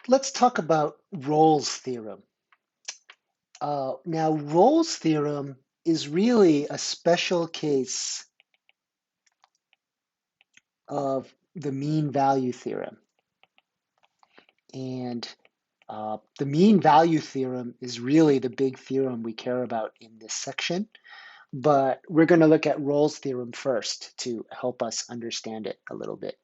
Let's talk about Rolle's theorem. Now, Rolle's theorem is really a special case of the mean value theorem. And the mean value theorem is really the big theorem we care about in this section. But we're going to look at Rolle's theorem first to help us understand it a little bit.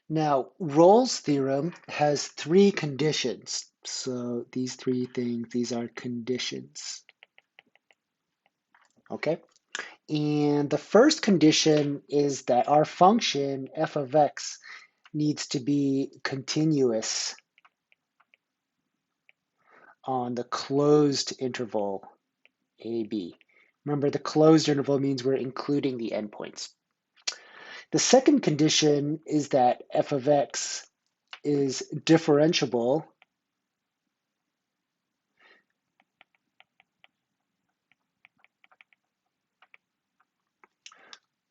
Now, Rolle's theorem has three conditions. So these three things, these are conditions. Okay? And the first condition is that our function f of x needs to be continuous on the closed interval AB. Remember, the closed interval means we're including the endpoints. The second condition is that f of x is differentiable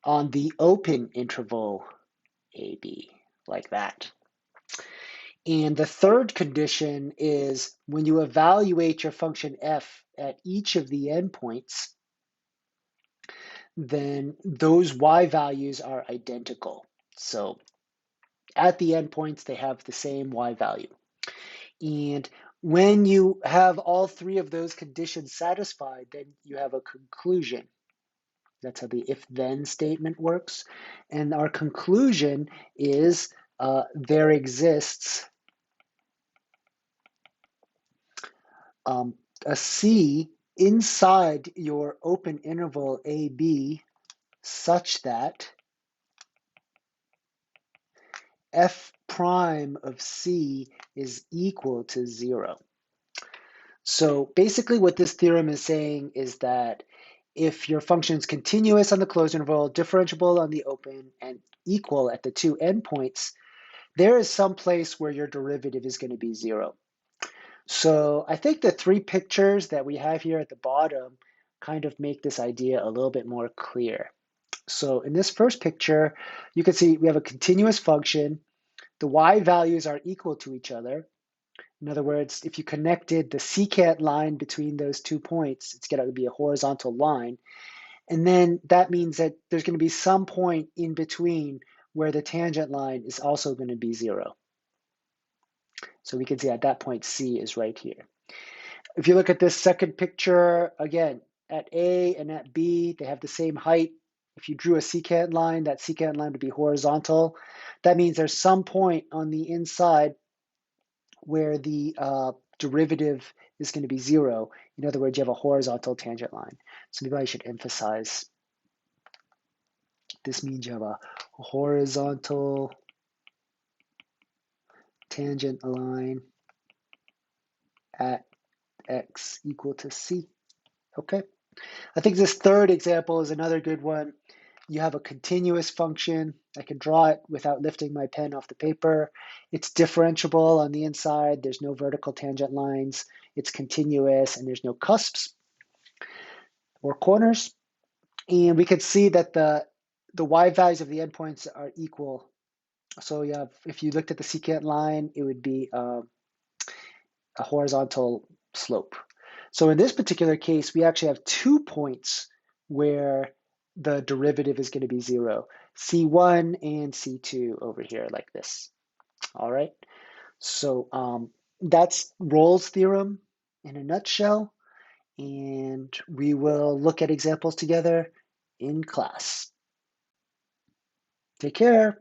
on the open interval AB, like that. And the third condition is when you evaluate your function f at each of the endpoints, then those y values are identical. So at the endpoints, they have the same y value. And when you have all three of those conditions satisfied, then you have a conclusion. That's how the if-then statement works. And our conclusion is there exists a C inside your open interval AB such that f prime of C is equal to 0. So basically what this theorem is saying is that if your function is continuous on the closed interval, differentiable on the open, and equal at the two endpoints, there is some place where your derivative is going to be 0. So I think the three pictures that we have here at the bottom kind of make this idea a little bit more clear. So in this first picture, you can see we have a continuous function. The y values are equal to each other. In other words, if you connected the secant line between those 2 points, it's going to be a horizontal line. And then that means that there's going to be some point in between where the tangent line is also going to be 0. So we can see at that point, C is right here. If you look at this second picture, again, at A and at B, they have the same height. If you drew a secant line, that secant line would be horizontal. That means there's some point on the inside where the derivative is going to be 0. In other words, you have a horizontal tangent line. So maybe I should emphasize this means you have a horizontal tangent line at x equal to c. Okay. I think this third example is another good one. You have a continuous function. I can draw it without lifting my pen off the paper. It's differentiable on the inside. There's no vertical tangent lines. It's continuous, and there's no cusps or corners. And we could see that the y values of the endpoints are equal. So you have, if you looked at the secant line, it would be a horizontal slope. So in this particular case, we actually have 2 points where the derivative is going to be 0, C1 and C2 over here like this. All right. So that's Rolle's theorem in a nutshell. And we will look at examples together in class. Take care.